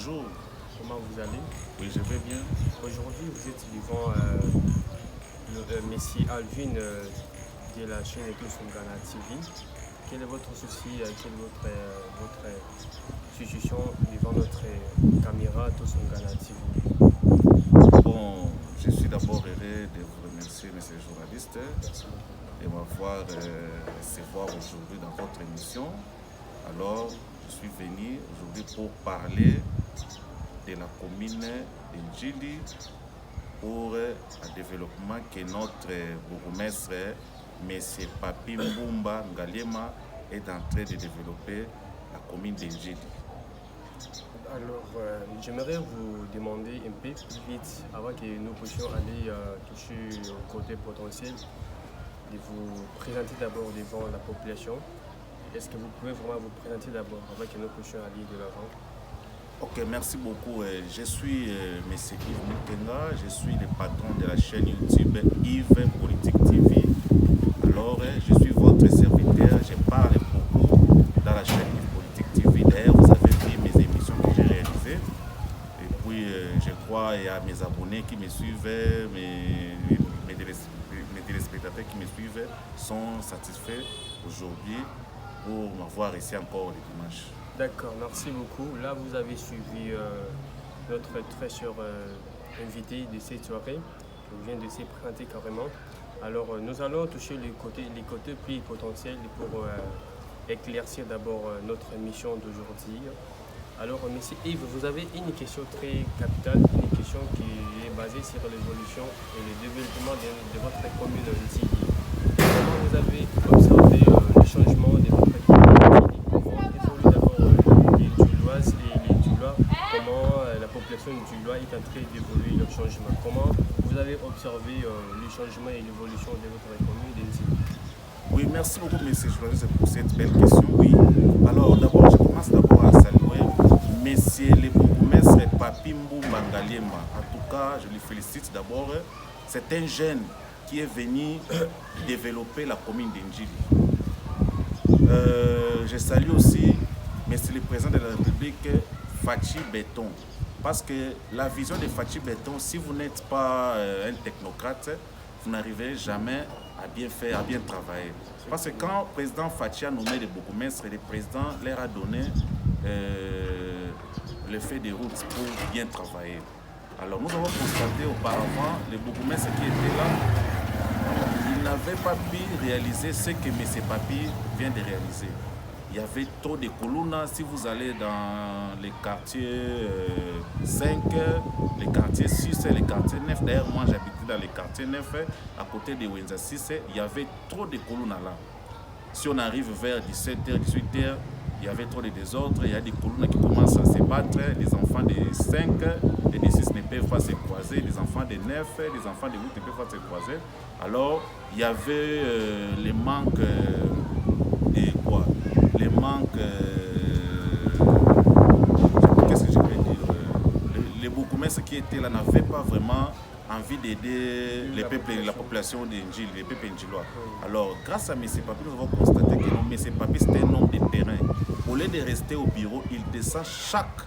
bonjour. Comment vous allez? Oui, je vais bien. Aujourd'hui, vous êtes devant Messie Alvin de la chaîne Tous Ghana TV. Quel est votre souci, quelle est votre situation devant notre caméra Tous Ghana TV? Bon, je suis d'abord heureux de vous remercier, messieurs les journalistes, de m'avoir recevoir aujourd'hui dans votre émission. Alors, je suis venu aujourd'hui pour parler de la commune de Njili pour le développement que notre bourgmestre, M. Papi Mbumba Ngaliema, est en train de développer la commune de Njili. Alors, j'aimerais vous demander un peu plus vite, avant que nous puissions aller toucher au côté potentiel, de vous présenter d'abord devant la population. Est-ce que vous pouvez vraiment vous présenter d'abord avant que nous puissions aller de l'avant? Ok, merci beaucoup. Je suis M. Yves Mukenga, je suis le patron de la chaîne YouTube Yves Politique TV. Alors, je suis votre serviteur, je parle beaucoup dans la chaîne Yves Politique TV. D'ailleurs, vous avez vu mes émissions que j'ai réalisées. Et puis, je crois, il y a mes abonnés qui me suivent, mes téléspectateurs qui me suivent sont satisfaits aujourd'hui pour m'avoir ici encore le dimanche. D'accord, merci beaucoup. Là, vous avez suivi notre très cher invité de cette soirée, qui vient de se présenter carrément. Alors, nous allons toucher les côtés plus potentiels pour éclaircir d'abord notre émission d'aujourd'hui. Alors, monsieur Yves, vous avez une question très capitale, une question qui est basée sur l'évolution et le développement de votre commune ici. Comment vous avez observé le changement de votre commune? Comment la population du Loa est en train d'évoluer le changement? Comment vous avez observé le changement et l'évolution de votre commune d'Inzi? Oui, merci beaucoup, monsieur journaliste, pour cette belle question. Oui, alors d'abord, je commence d'abord à saluer monsieur le bourgmestre Papi Mbumba Ngaliema. En tout cas, je lui félicite d'abord. C'est un jeune qui est venu développer la commune d'Injili. Je salue aussi monsieur le président de la République, Fachi Béton. Parce que la vision de Fachi Béton, si vous n'êtes pas un technocrate, vous n'arriverez jamais à bien faire, à bien travailler. Parce que quand le président Fachi a nommé les bourgmestres, le président leur a donné le fait des routes pour bien travailler. Alors nous avons constaté auparavant, les bourgmestres qui étaient là, ils n'avaient pas pu réaliser ce que M. Papi vient de réaliser. Il y avait trop de colonnes. Si vous allez dans les quartiers 5, les quartiers 6, les quartiers 9, d'ailleurs moi j'habitais dans les quartiers 9, à côté de Wenza 6, il y avait trop de colonnes là. Si on arrive vers 17h, 18h, il y avait trop de désordre, il y a des colonnes qui commencent à se battre, les enfants de 5 et de 6 ne peuvent pas se croiser, les enfants de 9, les enfants de 8 ne peuvent pas se croiser. Alors il y avait les manques et quoi? Les manques, qu'est-ce que je peux dire, les bourgmestres qui étaient là n'avaient pas vraiment envie d'aider les peuples, la population d'Injil, les peuples indjilois. Alors, grâce à M. Papi, nous avons constaté que M. Papi, c'était un homme de terrain. Au lieu de rester au bureau, il descend chaque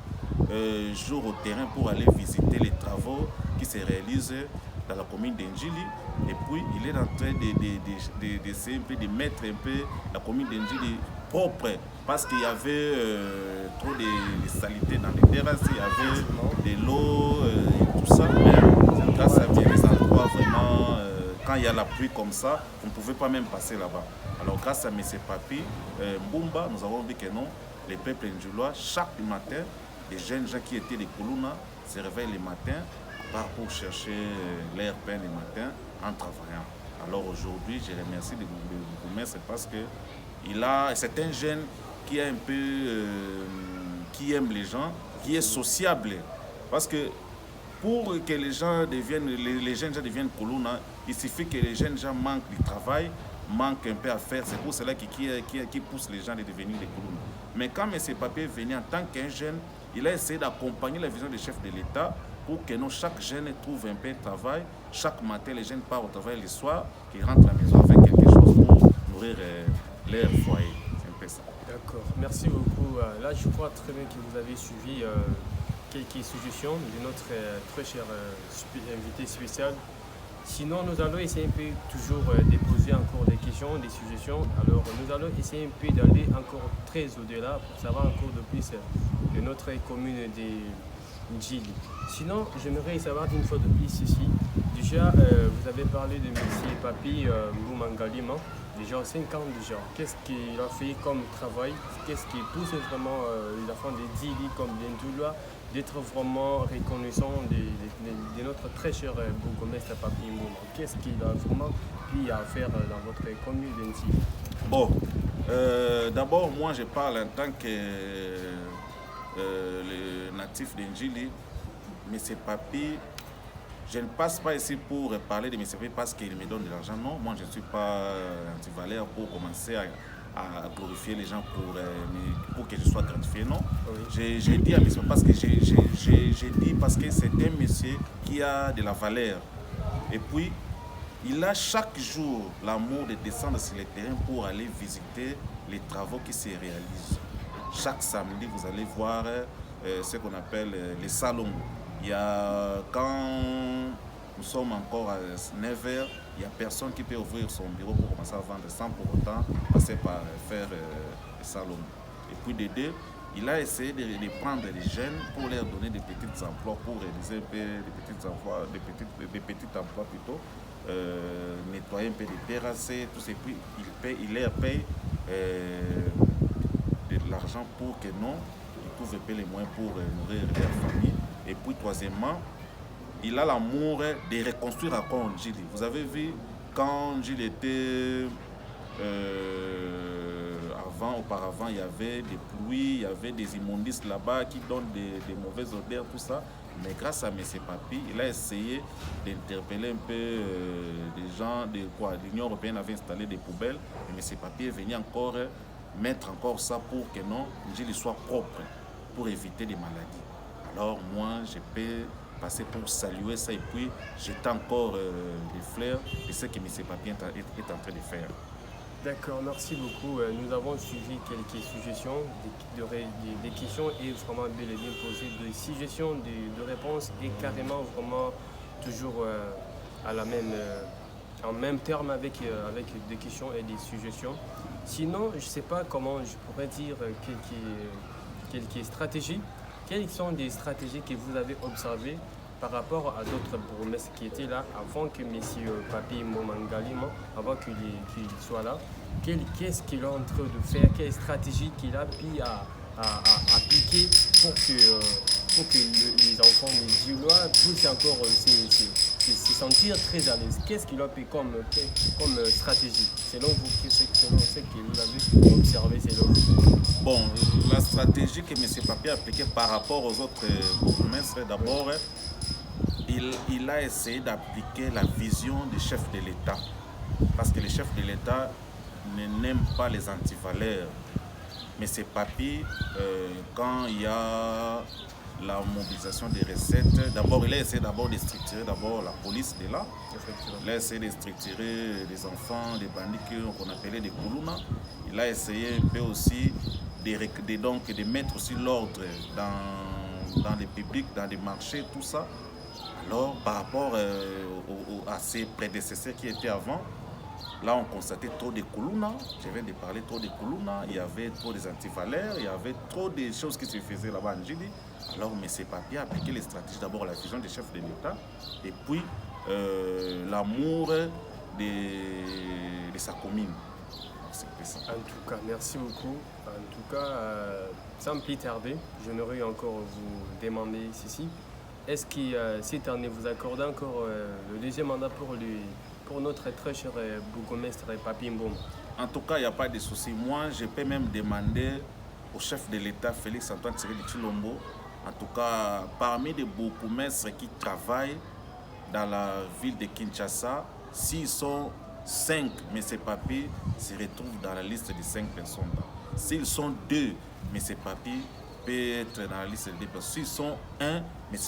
jour au terrain pour aller visiter les travaux qui se réalisent dans la commune d'Injili. Et puis, il est en train d'essayer de mettre un peu la commune d'Injili propre, parce qu'il y avait trop de saleté dans les terrasses, il y avait de l'eau et tout ça. Mais grâce à les endroits vraiment, quand il y a la pluie comme ça, on ne pouvait pas même passer là-bas. Alors grâce à M. Papi Mbumba, nous avons vu que non, les peuples ndjilois, chaque matin, les jeunes gens qui étaient des Koulouna se réveillent le matin pour chercher l'air pain le matin en travaillant. Alors aujourd'hui, je remercie les bourgmestres parce que c'est un jeune qui est un peu, qui aime les gens, qui est sociable. Parce que pour que les gens deviennent, les jeunes gens deviennent Koulouna, il suffit que les jeunes gens manquent du travail, manquent un peu à faire. C'est pour cela qui pousse les gens à devenir des Koulouna. Mais quand M. Papi est venu en tant qu'un jeune, il a essayé d'accompagner la vision du chef de l'État pour que chaque jeune trouve un peu de travail. Chaque matin, les jeunes partent au travail le soir, qu'ils rentrent à la maison avec quelque chose pour nourrir leur foyer. C'est un peu ça. D'accord, merci beaucoup. Là, je crois très bien que vous avez suivi quelques suggestions de notre très cher invité spécial. Sinon, nous allons essayer un peu toujours de poser encore des questions, des suggestions. Alors, nous allons essayer un peu d'aller encore très au-delà pour savoir encore de plus de notre commune de Ndjili. Sinon, j'aimerais savoir une fois de plus ici. Déjà, vous avez parlé de M. Papi Mboumangalima, déjà 5 ans déjà. Qu'est-ce qu'il a fait comme travail? Qu'est-ce qui pousse vraiment les enfants de Ndjili comme d'Indoulois d'être vraiment reconnaissant de notre très cher bourgmestre Papi Mbouma? Qu'est-ce qu'il a vraiment pu à faire dans votre commune de Ndjili? Bon, d'abord, moi, je parle en tant que le natif de Ndjili. M. Papi, je ne passe pas ici pour parler de M. Papi parce qu'il me donne de l'argent. Non, moi, je ne suis pas anti-valeur pour commencer à glorifier les gens pour que je sois gratifié. Non, oui. J'ai dit à M. parce que j'ai dit parce que c'est un monsieur qui a de la valeur. Et puis, il a chaque jour l'amour de descendre sur le terrain pour aller visiter les travaux qui se réalisent. Chaque samedi, vous allez voir ce qu'on appelle les salons. Il y a, quand nous sommes encore à 9h, il n'y a personne qui peut ouvrir son bureau pour commencer à vendre sans pour autant passer par faire les salons. Et puis de deux, il a essayé de prendre les jeunes pour leur donner des petits emplois, pour réaliser un peu des petits emplois plutôt, nettoyer un peu les terrasses, tout ça. Et puis il leur paye de l'argent pour que non, ils trouvent un peu les moyens pour nourrir leur famille. Et puis troisièmement, il a l'amour de reconstruire encore Ndjili. Vous avez vu quand Ndjili était auparavant, il y avait des pluies, il y avait des immondices là-bas qui donnent des mauvaises odeurs, tout ça. Mais grâce à M. Papi, il a essayé d'interpeller un peu des gens de quoi. L'Union européenne avait installé des poubelles et M. Papi est venu encore mettre encore ça pour que non, Ndjili soit propre, pour éviter des maladies. Alors moi, je peux passer pour saluer ça et puis jeter encore des fleurs de ce que M. Papi est en train de faire. D'accord, merci beaucoup. Nous avons suivi quelques suggestions, des questions et vraiment bel et bien posé des suggestions, de réponses et carrément vraiment toujours en même terme avec des questions et des suggestions. Sinon, je ne sais pas comment je pourrais dire quelques stratégies. Quelles sont des stratégies que vous avez observées par rapport à d'autres bourgmestres qui étaient là avant que M. Papi Mboumangalima, avant qu'il soit là? Qu'est-ce qu'il est en train de faire? Quelle stratégie qu'il a pu appliquer pour que les enfants des Djilois puissent encore se sentir très à l'aise? Qu'est-ce qu'il a pu comme stratégie selon vous, selon ce que vous avez observé selon vous? Bon, la stratégie que M. Papi a appliquée par rapport aux autres bourgmestres, d'abord, il a essayé d'appliquer la vision des chefs de l'État. Parce que les chefs de l'État n'aiment pas les antivaleurs. Mais M. Papi, quand il y a la mobilisation des recettes, d'abord il a essayé de structurer la police de là. Il a essayé de structurer les enfants, des bandits qu'on appelait des Koulouna. Il a essayé un peu aussi de mettre aussi l'ordre dans les publics, dans les marchés, tout ça. Alors, par rapport à ses prédécesseurs qui étaient avant, là, on constatait trop de Koulouna. Je viens de parler trop de Koulouna. Il y avait trop des antivaleurs. Il y avait trop de choses qui se faisaient là-bas en Ndjili. Alors, M. Papi a appliqué les stratégies. D'abord, la vision des chefs de l'État. Et puis, l'amour de sa commune. En tout cas, merci beaucoup. En tout cas, sans plus tarder, j'aimerais encore vous demander ceci. Est-ce que cette année vous accordez encore le deuxième mandat pour notre très cher bourgmestre Papi Mbouma? En tout cas, il n'y a pas de souci. Moi, je peux même demander au chef de l'État, Félix Antoine Tshisekedi Tshilombo, en tout cas, parmi les bourgmestres qui travaillent dans la ville de Kinshasa, s'ils sont 5, M. Papi se retrouve dans la liste de 5 personnes. S'ils sont 2, M. Papi peut être dans la liste des personnes. S'ils sont 1, M.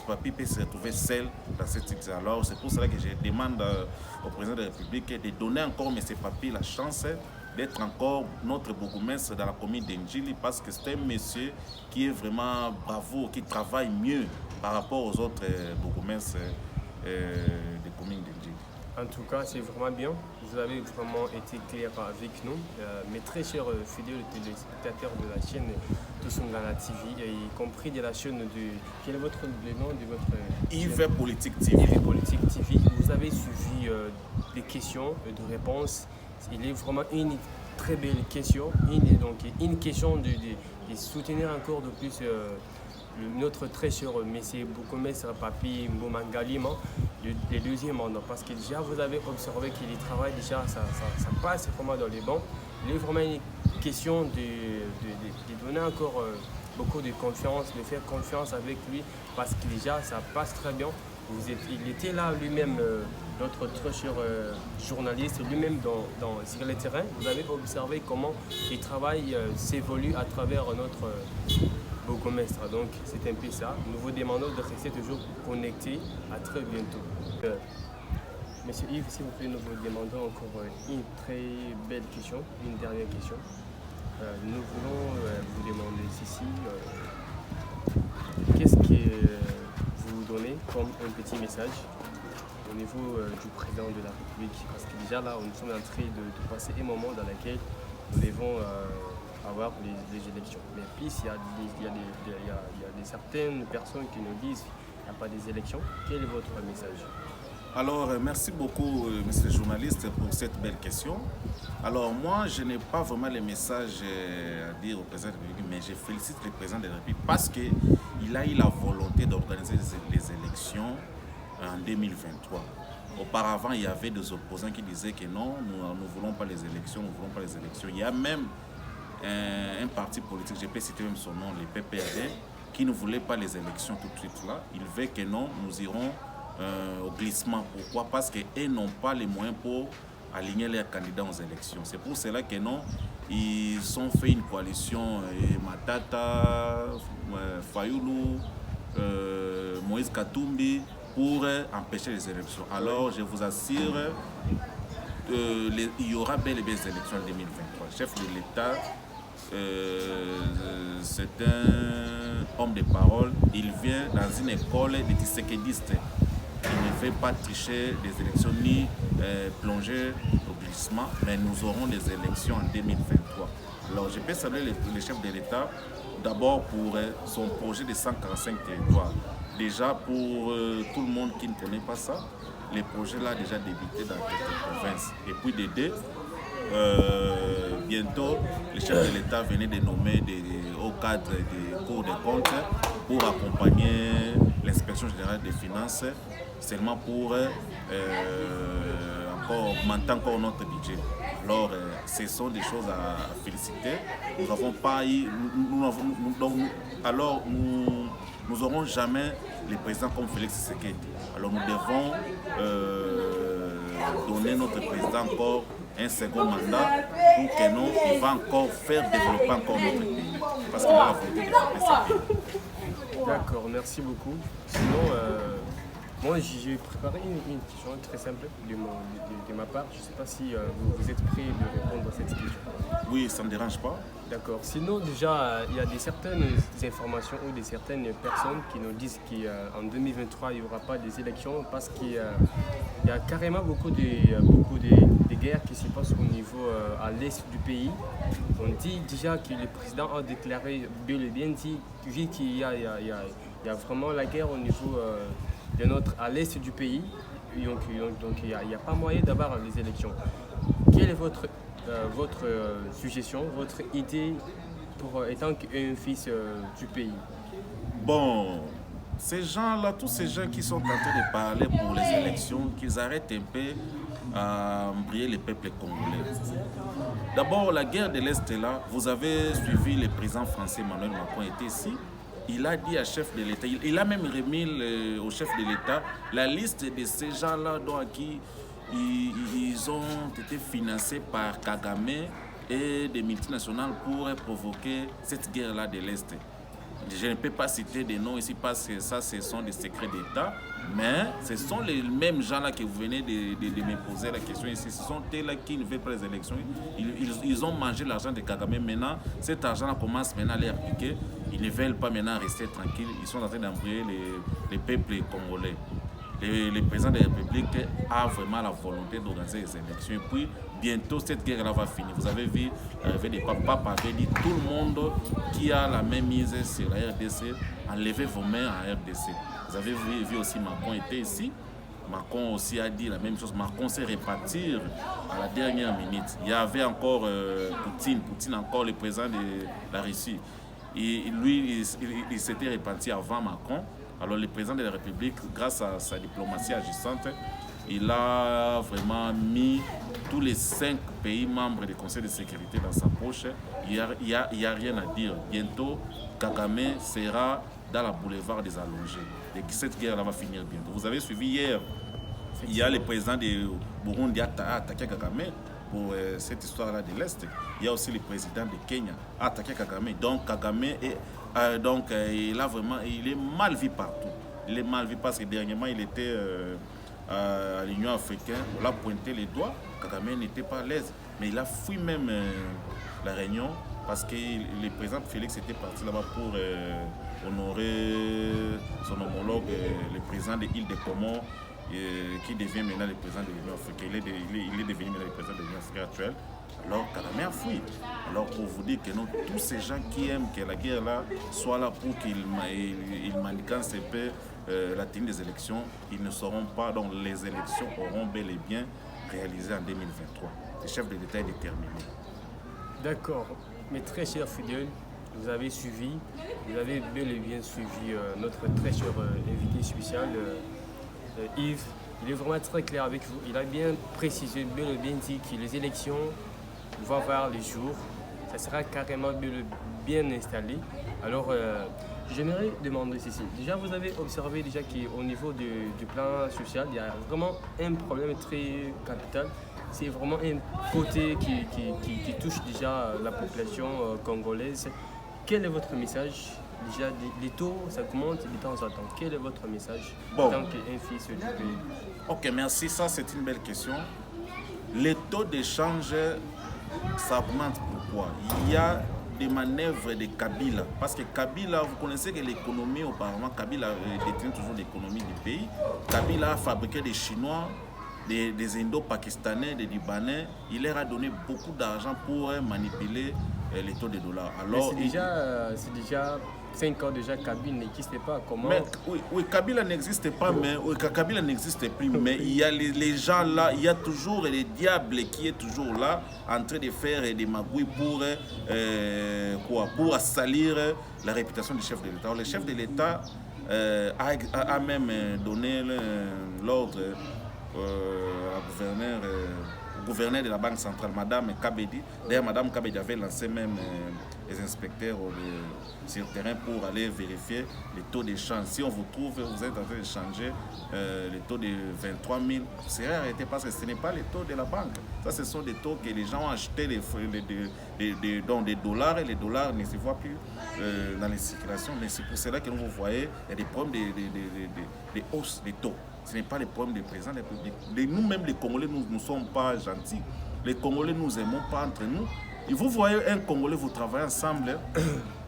Papi peut se retrouver seul dans cette liste. Alors, c'est pour cela que je demande au président de la République de donner encore M. Papi la chance d'être encore notre bourgmestre dans la commune d'Ndjili parce que c'est un monsieur qui est vraiment bravo, qui travaille mieux par rapport aux autres bourgmestres des communes d'Ndjili. En tout cas, c'est vraiment bien. Vous avez vraiment été clair avec nous. Mes très chers fidèles téléspectateurs de la chaîne Toussungana TV, y compris de la chaîne de... Quel est le nom de votre... Yves Politique TV. Yves Politique TV. Vous avez suivi des questions et des réponses. Il est vraiment une très belle question. Une question de soutenir encore de plus notre très cher monsieur bourgmestre Papi Mbomangalima, le deuxième mandat. Parce que déjà, vous avez observé qu'il travaille déjà, ça passe vraiment dans les bancs. Il est vraiment une question de donner encore beaucoup de confiance, de faire confiance avec lui, parce que déjà, ça passe très bien. Il était là lui-même, notre très cher journaliste, lui-même sur le terrain. Vous avez observé comment il travaille, s'évolue à travers notre bourgmestre. Donc c'est un peu ça. Nous vous demandons de rester toujours connectés. À très bientôt. Monsieur Yves, s'il vous plaît, nous vous demandons encore une très belle question, une dernière question. Nous voulons vous demander ceci. Qu'est-ce que vous donnez comme un petit message au niveau du président de la République? Parce que déjà là, nous sommes en train de passer un moment dans lequel nous devons avoir les élections. Mais puis, il y a certaines personnes qui nous disent qu'il n'y a pas des élections. Quel est votre message? Alors, merci beaucoup, monsieur le journaliste, pour cette belle question. Alors, moi, je n'ai pas vraiment les messages à dire au président de la République, mais je félicite le président de la République parce qu'il a eu la volonté d'organiser les élections en 2023. Auparavant, il y avait des opposants qui disaient que non, nous ne voulons pas les élections, nous ne voulons pas les élections. Il y a même un parti politique, je peux citer même son nom, le PPRD, qui ne voulait pas les élections tout de suite là. Il veut que non, nous irons au glissement. Pourquoi? Parce qu'ils n'ont pas les moyens pour aligner leurs candidats aux élections. C'est pour cela que non, ils ont fait une coalition, Matata, Fayoulou, Moïse Katumbi, pour empêcher les élections. Alors, je vous assure, il y aura bel et bien des élections en 2023. Le chef de l'État, c'est un homme de parole. Il vient dans une école de tisséquedistes. Il ne fait pas tricher des élections ni plonger au glissement, mais nous aurons des élections en 2023. Alors, je peux saluer le chef de l'État d'abord pour son projet de 145 territoires. Déjà, pour tout le monde qui ne connaît pas ça, les projets là déjà débuté dans quelques provinces. Et puis d'aider, bientôt, le chef de l'État venait de nommer des hauts cadres des cours des comptes pour accompagner l'inspection générale des finances, seulement pour augmenter encore notre budget. Alors, ce sont des choses à féliciter. Nous n'avons pas eu... Nous n'aurons jamais les présidents comme Félix Tshisekedi. Alors, nous devons donner notre président encore un second mandat pour que nous, il va encore faire développer encore notre pays. Parce qu'il a la volonté de développer ce pays. D'accord, merci beaucoup. Sinon, moi, j'ai préparé une question très simple de ma part. Je ne sais pas si vous êtes prêt de répondre à cette question. Oui, ça ne me dérange pas. D'accord. Sinon, déjà, il y a certaines informations ou certaines personnes qui nous disent qu'en 2023, il n'y aura pas des élections parce qu'il y a carrément beaucoup de guerres qui se passent au niveau à l'est du pays. On dit déjà que le président a déclaré, bel et bien dit, vu qu'il y a vraiment la guerre au niveau à l'est du pays. Donc il n'y a pas moyen d'avoir les élections. Quelle est votre suggestion, votre idée pour étant qu'un fils du pays? Bon, ces gens-là, tous ces gens qui sont en train de parler pour les élections, qu'ils arrêtent un peu à embrayer le peuple congolais. D'abord, la guerre de l'Est est là. Vous avez suivi le président français Emmanuel Macron était ici. Il a dit à chef de l'État, il a même remis au chef de l'État la liste de ces gens-là qui ils ont été financés par Kagame et des multinationales pour provoquer cette guerre-là de l'Est. Je ne peux pas citer des noms ici parce que ça, ce sont des secrets d'État, mais ce sont les mêmes gens-là que vous venez de me poser la question ici. Ce sont eux-là qui ne veulent pas les élections. Ils ont mangé l'argent de Kagame. Maintenant, cet argent-là commence maintenant à les appliquer. Ils ne veulent pas maintenant rester tranquilles. Ils sont en train d'embrouiller les peuples congolais. Le président de la République a vraiment la volonté d'organiser les élections. Et puis, bientôt, cette guerre-là va finir. Vous avez vu l'arrivée des papes avait dit tout le monde qui a la main mise sur la RDC, enlevez vos mains à RDC. Vous avez vu aussi Macron était ici. Macron aussi a dit la même chose. Macron s'est réparti à la dernière minute. Il y avait encore Poutine encore le président de la Russie. Et lui, il s'était réparti avant Macron. Alors le président de la République, grâce à sa diplomatie agissante, il a vraiment mis tous les 5 pays membres du Conseil de sécurité dans sa poche. Il n'y a rien à dire. Bientôt, Kagame sera dans la boulevard des allongés. Et cette guerre-là va finir bientôt. Vous avez suivi hier, il y a le président de Burundi qui a attaqué Kagame pour cette histoire-là de l'Est. Il y a aussi le président de Kenya qui a attaqué Kagame. Donc Kagame est... il est mal vu partout. Il est mal vu parce que dernièrement, il était à l'Union africaine. On l'a pointé les doigts. Kagame n'était pas à l'aise. Mais il a fui même la réunion parce que le président Félix était parti là-bas pour honorer son homologue, le président de l'île des Comores, qui devient maintenant le président de l'Union africaine. Il est devenu maintenant le président de l'Union africaine actuelle. Alors Kagame a fui. Alors pour vous dire que non, tous ces gens qui aiment que la guerre là soit là pour qu'ils manigancent un peu la tenue des élections, ils ne sauront pas. Donc les élections auront bel et bien réalisées en 2023. Le chef de l'État est déterminé. D'accord. Mes très chers fidèles, vous avez bel et bien suivi notre très cher invité spécial, Yves. Il est vraiment très clair avec vous. Il a bien précisé, bel et bien dit que les élections vont voir le jour. Ça sera carrément bien installé. Alors, j'aimerais demander ceci. Déjà, vous avez observé déjà qu'au niveau du plan social, il y a vraiment un problème très capital. C'est vraiment un côté qui touche déjà la population congolaise. Quel est votre message? Déjà, les taux, ça augmente de temps en temps. Quel est votre message en tant qu'un fils du pays? Ok, merci. Ça, c'est une belle question. Les taux d'échange, ça augmente pourquoi? Il y a des manœuvres de Kabila. Parce que Kabila, vous connaissez que l'économie, auparavant, Kabila détient toujours l'économie du pays. Kabila a fabriqué des Chinois, des Indo-Pakistanais, des Libanais. Il leur a donné beaucoup d'argent pour manipuler les taux de dollars. Alors, c'est déjà 5 ans déjà, Kabila n'existe pas. Comment? Mais, oui, Kabila n'existe pas, mais Kabila n'existe plus. Mais il y a les gens là, il y a toujours les diables qui est toujours là, en train de faire des magouilles pour salir la réputation du chef de l'État. Le chef de l'État a même donné l'ordre au gouverneur de la Banque centrale, Madame Kabedi. D'ailleurs, Madame Kabedi avait lancé même les inspecteurs sur le terrain pour aller vérifier les taux d'échange. Si on vous trouve, vous êtes en train de changer les taux de 23 000, c'est arrêté parce que ce n'est pas les taux de la banque. Ça, ce sont des taux que les gens ont achetés dans des dollars et les dollars ne se voient plus dans les circulations. Mais c'est pour cela que vous voyez, il y a des problèmes de hausse des taux. Ce n'est pas le problème des présidents de la République. Nous-mêmes, les Congolais, nous ne sommes pas gentils. Les Congolais, nous n'aimons pas entre nous. Et vous voyez un Congolais, vous travaillez ensemble.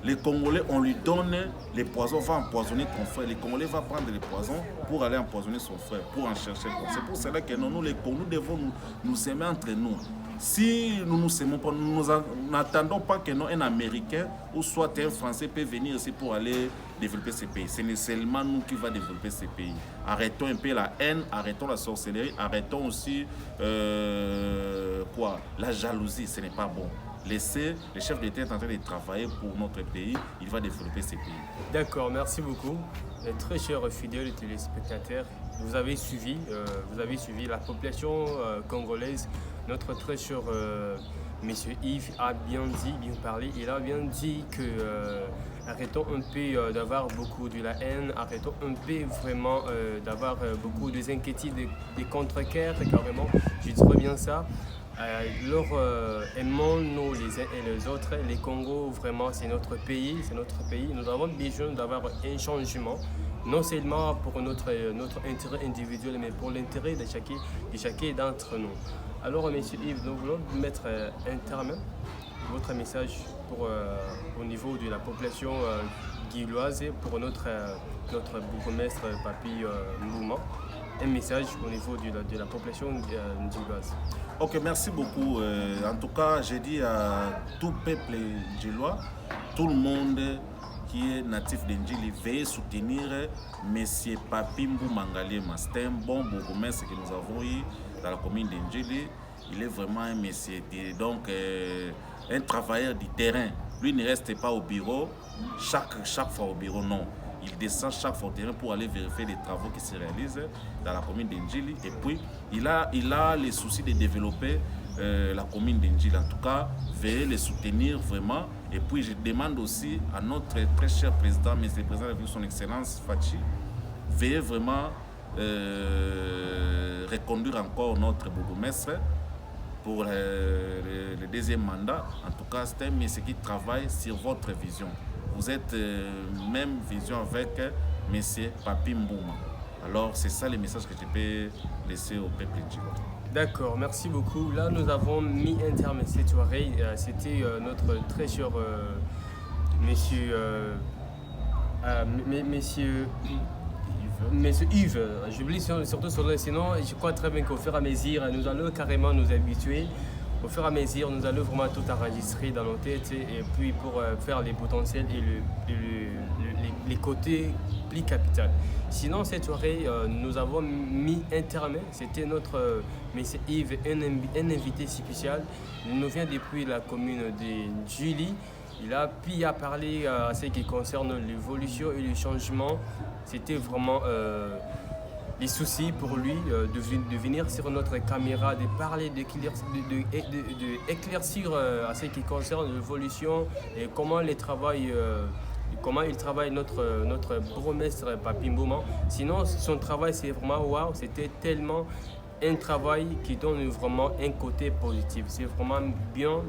Les Congolais, on lui donne les poisons, va empoisonner ton frère. Les Congolais vont prendre les poisons pour aller empoisonner son frère, pour en chercher. C'est pour cela que nous, les Congolais, nous devons nous aimer entre nous. Si nous ne nous aimons pas, nous n'attendons pas qu'un Américain ou soit un Français peut venir ici pour aller développer ces pays. Ce n'est seulement nous qui va développer ces pays. Arrêtons un peu la haine, arrêtons la sorcellerie, arrêtons aussi la jalousie, ce n'est pas bon. Laissez le chef d'État est en train de travailler pour notre pays, il va développer ces pays. D'accord, merci beaucoup. Très chers fidèles téléspectateurs, vous avez suivi la population congolaise. Notre très cher monsieur Yves a bien parlé. Il a bien dit que arrêtons un peu d'avoir beaucoup de la haine, arrêtons un peu vraiment d'avoir beaucoup des inquiétudes, des contre-guerres, carrément. Je dirais bien ça. Aimons-nous les uns et les autres. Les Congo, vraiment, c'est notre pays. Nous avons besoin d'avoir un changement, non seulement pour notre intérêt individuel, mais pour l'intérêt de chacun d'entre nous. Alors, M. Yves, nous voulons mettre un terme, votre message au niveau de la population guilloise, pour notre bourgmestre Papi Mbouma. Un message au niveau de la population guilloise. Ok, merci beaucoup. En tout cas, j'ai dit à tout peuple djillois, tout le monde qui est natif d'Ndjili, veuillez soutenir M. Papi Mbouma Ngalema. C'est un bon bourgmestre que nous avons eu dans la commune d'Ndjili. Il est vraiment un monsieur, donc un travailleur du terrain. Lui ne reste pas au bureau, chaque fois au bureau, non. Il descend chaque fois au terrain pour aller vérifier les travaux qui se réalisent dans la commune d'Ndjili. Et puis, il a les soucis de développer la commune d'Ndjili. En tout cas, veuillez les soutenir vraiment. Et puis, je demande aussi à notre très cher président, M. le Président de son Excellence Fachi, veuillez vraiment reconduire encore notre bourgmestre pour le deuxième mandat. En tout cas, c'est un monsieur qui travaille sur votre vision. Vous êtes même vision avec M. Papi Mbouma. Alors, c'est ça le message que je peux laisser au peuple djillois. D'accord, merci beaucoup. Là, nous avons mis un terme à cette soirée. C'était notre très cher monsieur Yves. J'oublie surtout son nom, sinon je crois très bien qu'au fur et à mesure, nous allons carrément nous habituer. Au fur et à mesure, nous allons vraiment tout enregistrer dans nos têtes et puis pour faire les potentiels et les côtés plus capitaux. Sinon, cette soirée, nous avons mis un terme. C'était notre M. Yves, un invité spécial. Il nous vient depuis la commune de Ndjili. Il a pu parler à ce qui concerne l'évolution et le changement. C'était vraiment les soucis pour lui de venir sur notre caméra, de parler, d'éclaircir à ce qui concerne l'évolution et comment il travaille notre bourgmestre Papi Mbouma. Sinon, son travail, c'est vraiment waouh, c'était tellement un travail qui donne vraiment un côté positif. C'est vraiment bien,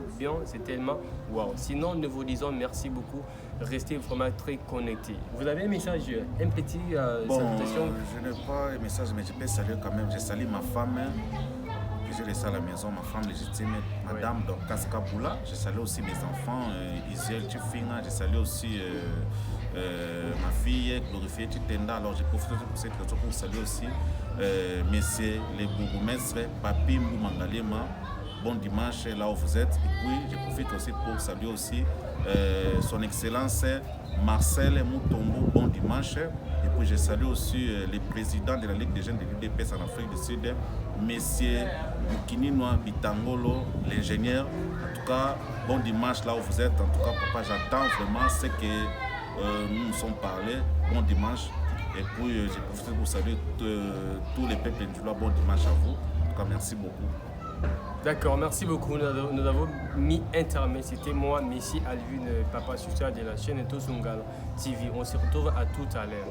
c'est tellement waouh. Sinon, nous vous disons merci beaucoup. Restez vraiment très connectés. Vous avez un message, un petit salutation? Je n'ai pas un message, mais je peux saluer quand même. Je salue ma femme, que j'ai laissée à la maison, ma femme légitime, Madame Dorcas Kaboula. Je salue aussi mes enfants, Isiel Tchifina. Je salue aussi ma fille, Glorifiée Titenda. Alors, je profite de cette occasion pour saluer aussi messieurs les bourgmestres, Papi Mbouma Ngalema. Bon dimanche là où vous êtes. Et puis, je profite aussi pour saluer aussi son Excellence Marcel Moutombo. Bon dimanche. Et puis, je salue aussi le président de la Ligue des jeunes de l'UDPS en Afrique du Sud, Monsieur Bukininoa Bitangolo, l'ingénieur. En tout cas, bon dimanche là où vous êtes. En tout cas, papa, j'attends vraiment ce que nous nous sommes parlé. Bon dimanche. Et puis, j'ai profité pour saluer tous les peuples ndjillois. Bon dimanche à vous. En tout cas, merci beaucoup. D'accord, merci beaucoup. Nous avons mis un terme. C'était moi, Messi Alvin, Papa Sucha de la chaîne Tosungal TV. On se retrouve à tout à l'heure.